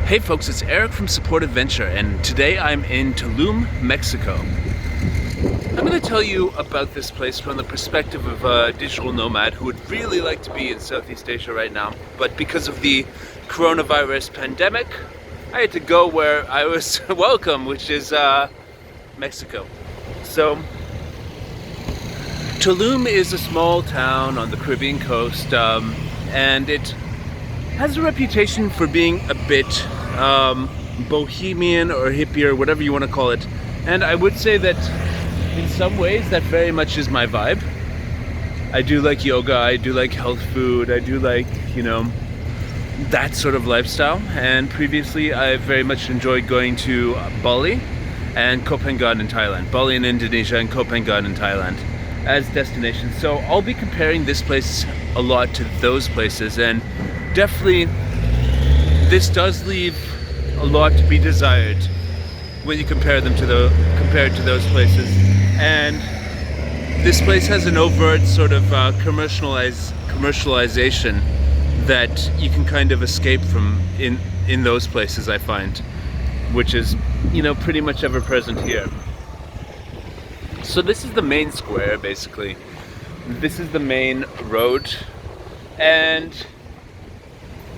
Hey folks, it's Eric from Support Adventure, and today I'm in Tulum, Mexico. I'm going to tell you about this place from the perspective of a digital nomad who would really like to be in Southeast Asia right now, but because of the coronavirus pandemic, I had to go where I was welcome, which is Mexico. So, Tulum is a small town on the Caribbean coast, and it has a reputation for being a bit bohemian or hippie or whatever you want to call it. And I would say that in some ways that very much is my vibe. I do like yoga, I do like health food, I do like, that sort of lifestyle. And previously I very much enjoyed going to Bali and Koh Phangan in Thailand. Bali in Indonesia and Koh Phangan in Thailand as destinations. So I'll be comparing this place a lot to those places, and definitely this does leave a lot to be desired when you compare them to those places. And this place has an overt sort of commercialization that you can kind of escape from in those places, I find, which is pretty much ever present here. So this is the main square, basically. This is the main road, and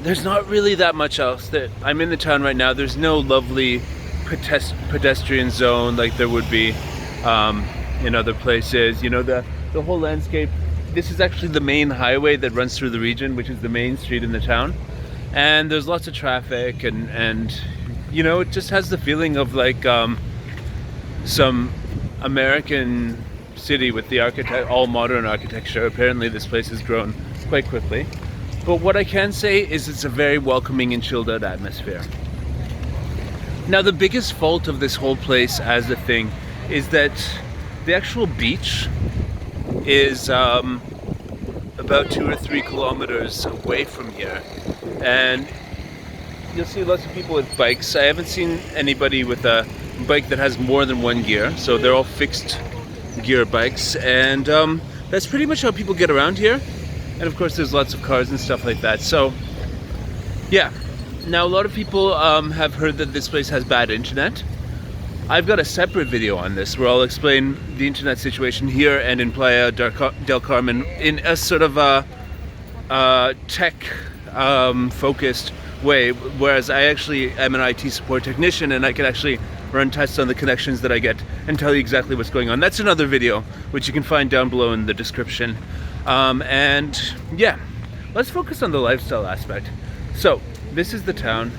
there's not really that much else. I'm in the town right now. There's no lovely pedestrian zone like there would be in other places. The whole landscape. This is actually the main highway that runs through the region, which is the main street in the town. And there's lots of traffic, and it just has the feeling of like some American city with the all modern architecture. Apparently this place has grown quite quickly. But what I can say is it's a very welcoming and chilled out atmosphere. Now the biggest fault of this whole place as a thing is that the actual beach is about 2 or 3 kilometers away from here. And you'll see lots of people with bikes. I haven't seen anybody with a bike that has more than one gear, so they're all fixed gear bikes. And that's pretty much how people get around here. And of course there's lots of cars and stuff like that. So yeah, now a lot of people have heard that this place has bad internet. I've got a separate video on this where I'll explain the internet situation here and in Playa del Carmen in a sort of a tech focused way, whereas I actually am an IT support technician and I can actually run tests on the connections that I get and tell you exactly what's going on. That's another video which you can find down below in the description. And yeah, let's focus on the lifestyle aspect. So this is the town.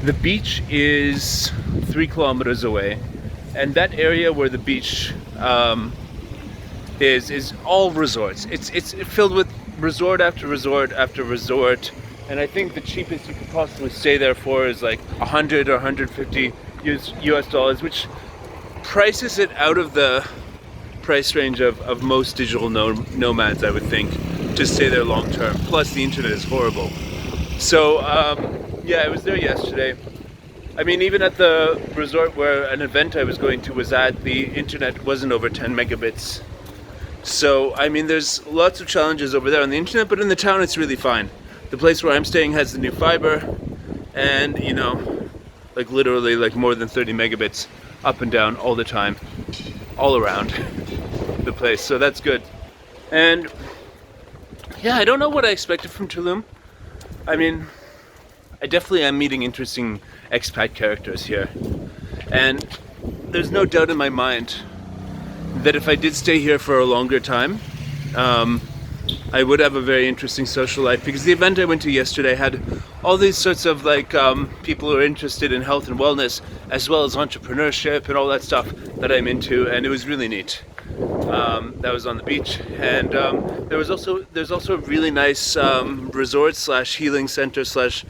The beach is 3 kilometers away, and that area where the beach is all resorts. It's filled with resort after resort after resort, and I think the cheapest you could possibly stay there for is like 100 or 150 US dollars, which prices it out of the price range of most digital nomads, I would think, to stay there long term. Plus the internet is horrible. So yeah, I was there yesterday. I mean, even at the resort where an event I was going to was at, the internet wasn't over 10 megabits. So I mean, there's lots of challenges over there on the internet, but in the town it's really fine. The place where I'm staying has the new fiber, and like literally like more than 30 megabits up and down all the time, all around the place, so that's good. And yeah, I don't know what I expected from Tulum. I mean, I definitely am meeting interesting expat characters here, and there's no doubt in my mind that if I did stay here for a longer time, I would have a very interesting social life, because the event I went to yesterday had all these sorts of like people who are interested in health and wellness, as well as entrepreneurship and all that stuff that I'm into, and it was really neat. That was on the beach, and there's also a really nice resort slash healing center slash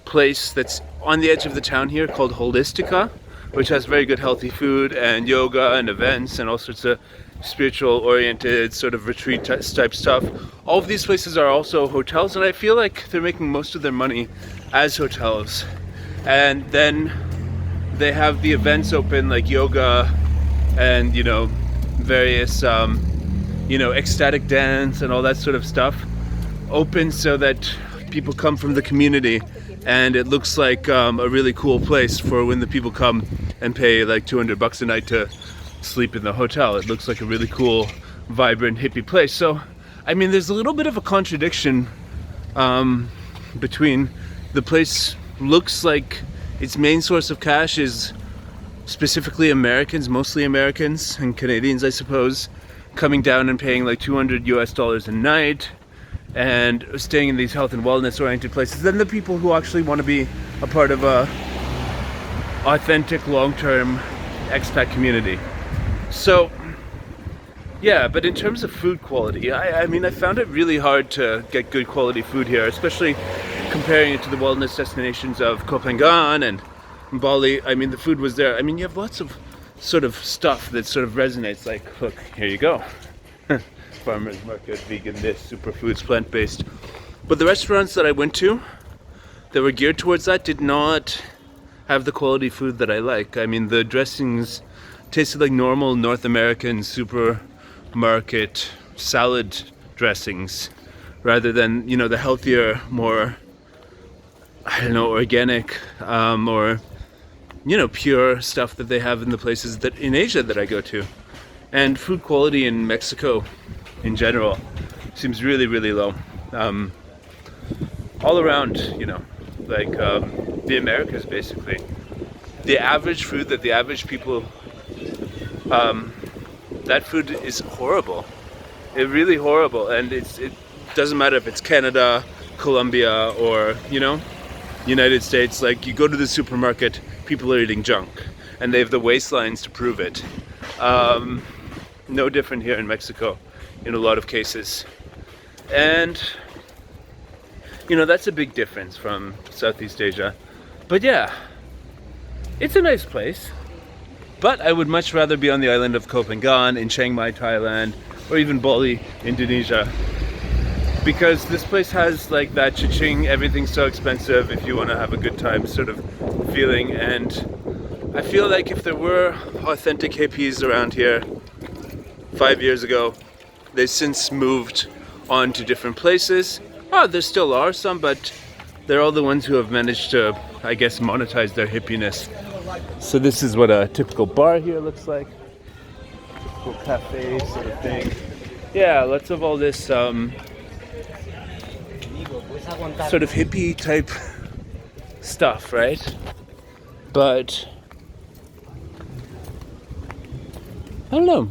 place that's on the edge of the town here called Holistica, which has very good healthy food and yoga and events and all sorts of spiritual oriented sort of retreat type stuff. All of these places are also hotels, and I feel like they're making most of their money as hotels. And then they have the events open, like yoga and various ecstatic dance and all that sort of stuff open, so that people come from the community, and it looks like a really cool place for when the people come and pay like $200 a night to sleep in the hotel. It looks like a really cool, vibrant, hippie place. So, I mean, there's a little bit of a contradiction between the place looks like its main source of cash is specifically Americans, mostly Americans and Canadians, I suppose, coming down and paying like $200 a night and staying in these health and wellness oriented places, than the people who actually want to be a part of a authentic long-term expat community. So yeah, but in terms of food quality, I mean, I found it really hard to get good quality food here, especially comparing it to the wellness destinations of Koh Phangan and Bali. I mean, the food was there. I mean, you have lots of sort of stuff that sort of resonates, like, look, here you go. Farmers market, vegan this, superfoods, plant-based. But the restaurants that I went to that were geared towards that did not have the quality food that I like. I mean, the dressings tasted like normal North American supermarket salad dressings rather than, you know, the healthier, more, I don't know, organic or, you know, pure stuff that they have in the places that in Asia that I go to. And food quality in Mexico in general seems really, really low. All around, you know, like the Americas basically. The average food that the average people, that food is horrible. It's really horrible, and it doesn't matter if it's Canada, Colombia, or, you know, United States. Like, you go to the supermarket, people are eating junk, and they have the waistlines to prove it. No different here in Mexico in a lot of cases. And, you know, that's a big difference from Southeast Asia. But yeah, it's a nice place. But I would much rather be on the island of Koh Phangan, in Chiang Mai, Thailand, or even Bali, Indonesia. Because this place has like that cha-ching, everything's so expensive if you want to have a good time sort of feeling. And I feel like if there were authentic hippies around here 5 years ago, they've since moved on to different places. Oh, there still are some, but they're all the ones who have managed to, I guess, monetize their hippiness. So this is what a typical bar here looks like. Typical cafe sort of thing. Yeah, lots of all this sort of hippie type stuff, right? But I don't know.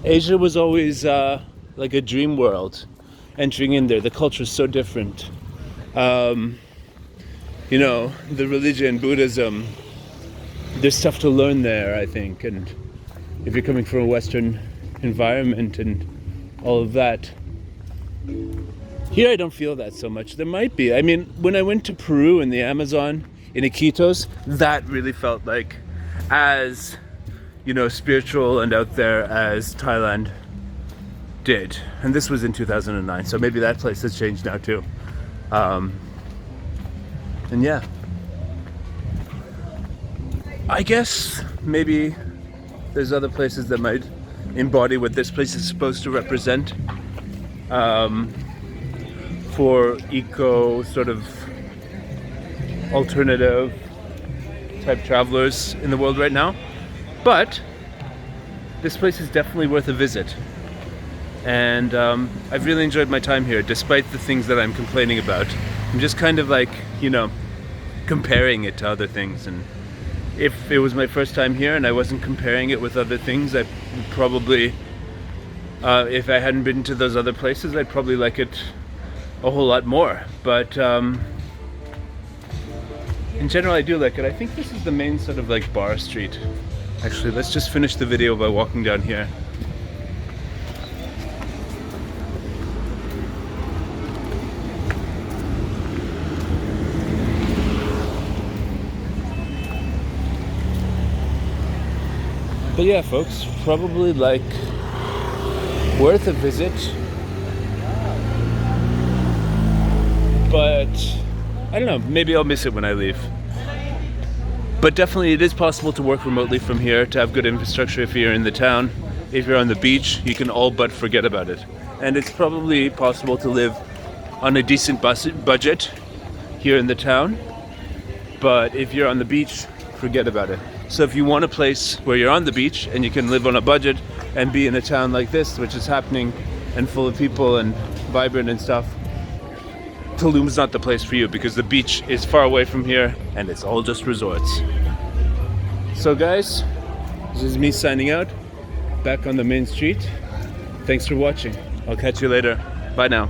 Asia was always like a dream world. Entering in there, the culture is so different. You know, the religion, Buddhism, there's stuff to learn there, I think. And if you're coming from a Western environment and all of that, here I don't feel that so much. There might be. I mean, when I went to Peru in the Amazon, in Iquitos, that really felt like as, you know, spiritual and out there as Thailand did. And this was in 2009, so maybe that place has changed now too. And yeah, I guess maybe there's other places that might embody what this place is supposed to represent for eco sort of alternative type travelers in the world right now. But this place is definitely worth a visit. And I've really enjoyed my time here, despite the things that I'm complaining about. I'm just kind of like, you know, comparing it to other things. And if it was my first time here and I wasn't comparing it with other things, I probably, if I hadn't been to those other places, I'd probably like it a whole lot more. But in general, I do like it. I think this is the main sort of like bar street. Actually, let's just finish the video by walking down here. But yeah, folks, probably like worth a visit. But I don't know, maybe I'll miss it when I leave. But definitely it is possible to work remotely from here, to have good infrastructure if you're in the town. If you're on the beach, you can all but forget about it. And it's probably possible to live on a decent budget here in the town. But if you're on the beach, forget about it. So if you want a place where you're on the beach and you can live on a budget and be in a town like this, which is happening and full of people and vibrant and stuff, Tulum's not the place for you because the beach is far away from here and it's all just resorts. So guys, this is me signing out, back on the main street. Thanks for watching. I'll catch you later. Bye now.